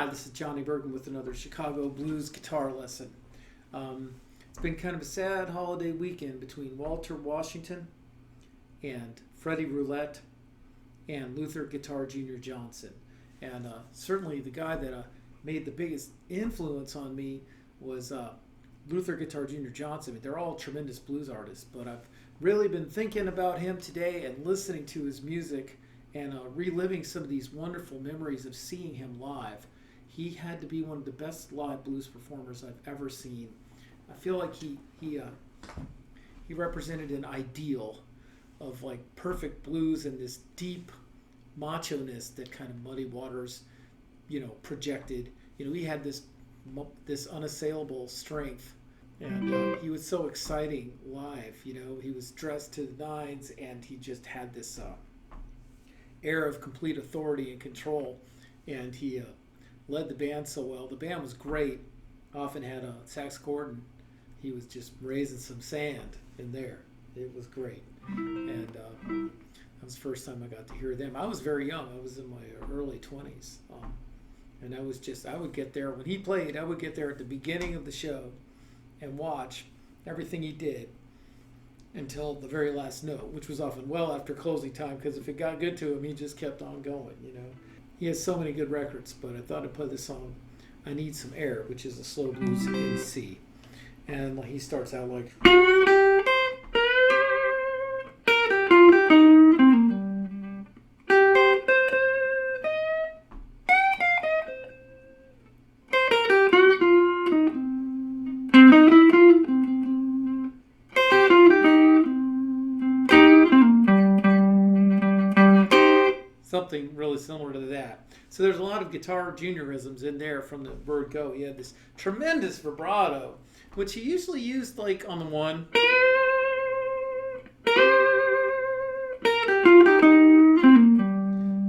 Hi, this is Johnny Bergen with another Chicago Blues guitar lesson. It's been kind of a sad holiday weekend between Walter Washington and Freddie Roulette and Luther Guitar Jr. Johnson. And certainly the guy that made the biggest influence on me was Luther Guitar Jr. Johnson. I mean, they're all tremendous blues artists, but I've really been thinking about him today and listening to his music and reliving some of these wonderful memories of seeing him live. He had to be one of the best live blues performers I've ever seen. I feel like he represented an ideal of like perfect blues and this deep macho-ness that kind of Muddy Waters, projected. He had this unassailable strength, and he was so exciting live. He was dressed to the nines, and he just had this air of complete authority and control, and he led the band so well. The band was great. Often had a saxophone. He was just raising some sand in there. It was great, and that was the first time I got to hear them. I was very young. I was in my early 20s, and I would get there when he played. I would get there at the beginning of the show and watch everything he did until the very last note, which was often well after closing time, because if it got good to him, he just kept on going. He has so many good records, but I thought I'd play the song I Need Some Air, which is a slow blues in C. And he starts out like... Something really similar to that. So there's a lot of guitar juniorisms in there from the word go. He had this tremendous vibrato, which he usually used like on the one,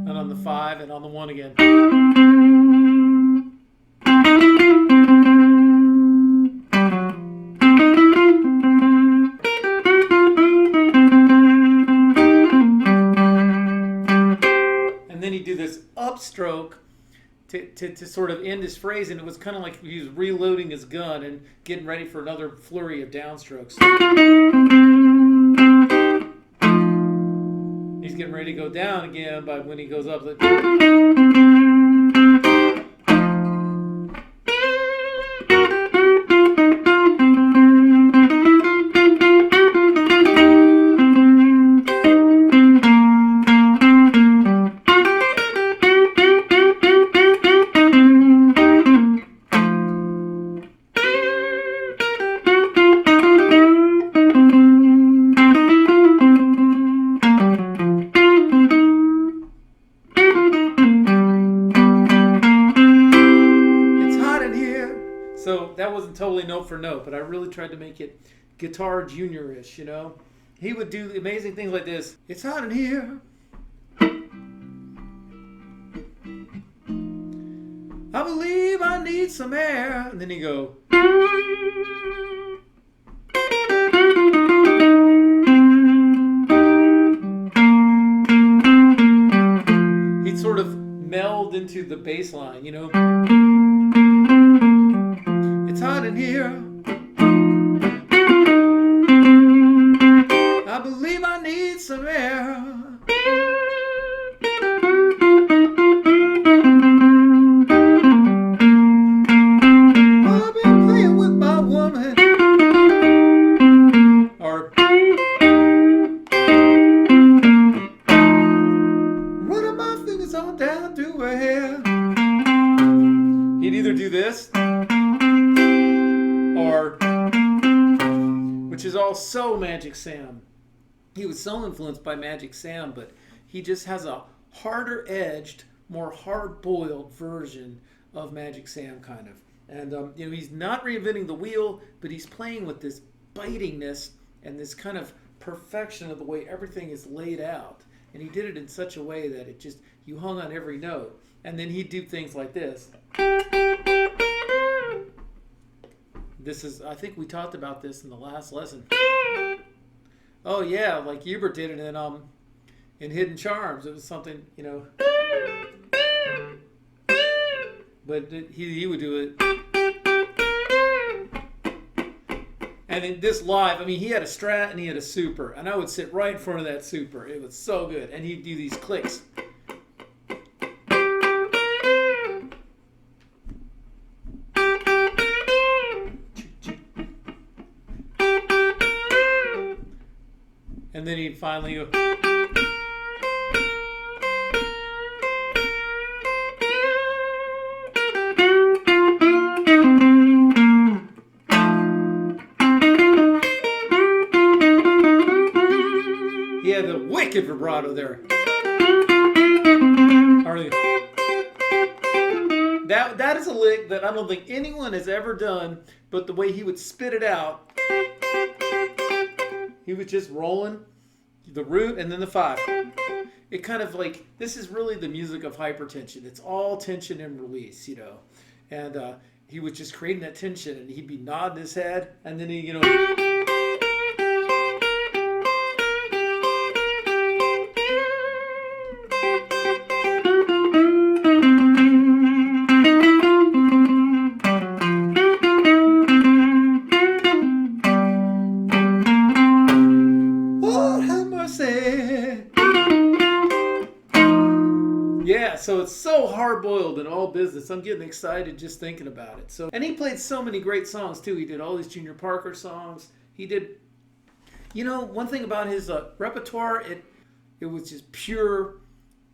and on the five, and on the one again. And then he'd do this upstroke to sort of end his phrase, and it was kind of like he was reloading his gun and getting ready for another flurry of downstrokes. He's getting ready to go down again, but when he goes up, like... So that wasn't totally note for note, but I really tried to make it guitar junior-ish, He would do amazing things like this. It's hot in here. I believe I need some air. And then he'd go... He'd sort of meld into the bass line, It's hot in here. I believe I need some air. I've been playing with my woman. Or running my fingers on down through her hair. He'd either do this, which is all so Magic Sam. He was so influenced by Magic Sam, but he just has a harder-edged, more hard-boiled version of Magic Sam, kind of. And, he's not reinventing the wheel, but he's playing with this bitingness and this kind of perfection of the way everything is laid out. And he did it in such a way that it just, you hung on every note. And then he'd do things like this. This is, I think we talked about this in the last lesson. Oh yeah, like Hubert did it in Hidden Charms. It was something, But he would do it. And in this live, I mean, he had a Strat and he had a Super, and I would sit right in front of that Super. It was so good, and he'd do these clicks. And then he'd finally go. He had the wicked vibrato there. That is a lick that I don't think anyone has ever done, but the way he would spit it out, he was just rolling the root and then the 5. It kind of like, this is really the music of hypertension. It's all tension and release, you know. And he was just creating that tension, and he'd be nodding his head, and then he, you know. Yeah, so it's so hard-boiled and all business. I'm getting excited just thinking about it. So, and he played so many great songs too. He did all these Junior Parker songs. He did, you know, one thing about his repertoire, it was just pure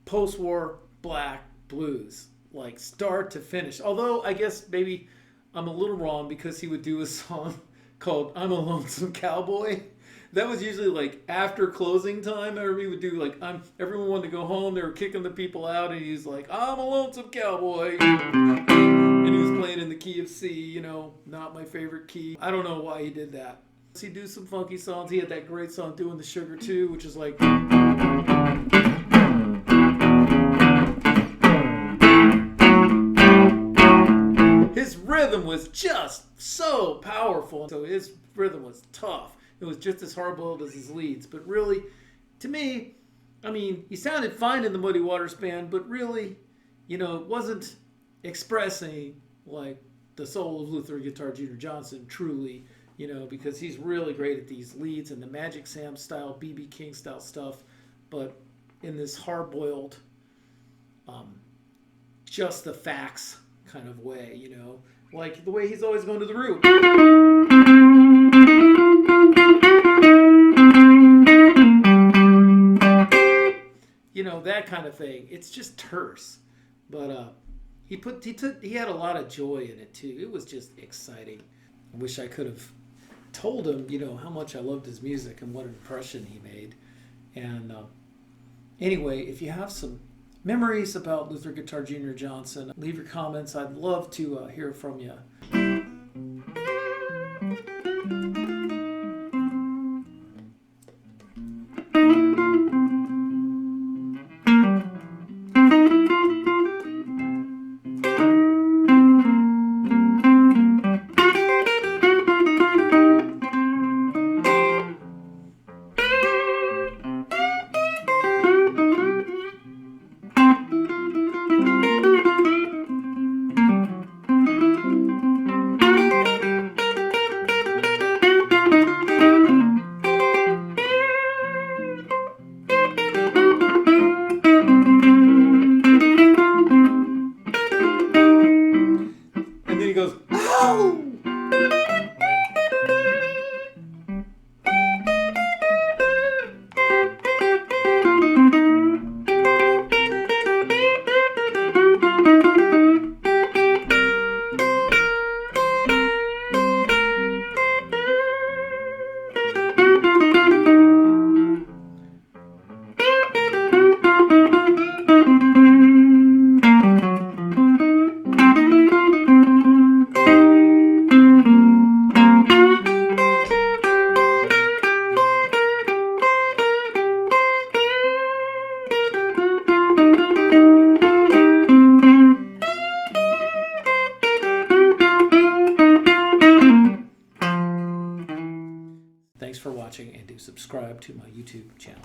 post-war black blues, like start to finish. Although I guess maybe I'm a little wrong, because he would do a song called "I'm a Lonesome Cowboy." That was usually like after closing time. Everybody would do like, everyone wanted to go home. They were kicking the people out, and he was like, "I'm a lonesome cowboy," and he was playing in the key of C. You know, not my favorite key. I don't know why he did that. He'd do some funky songs. He had that great song "Doing the Sugar Too," which is like. His rhythm was just so powerful. So his rhythm was tough. It was just as hard-boiled as his leads. But really, to me, I mean, he sounded fine in the Muddy Waters band, but really, you know, it wasn't expressing like the soul of Luther Guitar Jr. Johnson truly, you know, because he's really great at these leads and the Magic Sam style, B.B. King style stuff. But in this hard-boiled, just the facts kind of way, you know, like the way he's always going to the root. You know, that kind of thing. It's just terse, but he had a lot of joy in it too. It was just exciting. I wish I could have told him, you know, how much I loved his music and what an impression he made. And anyway, if you have some memories about Luther Guitar Jr. Johnson, leave your comments. I'd love to hear from you. He goes, "Ow!" Thanks for watching, and do subscribe to my YouTube channel.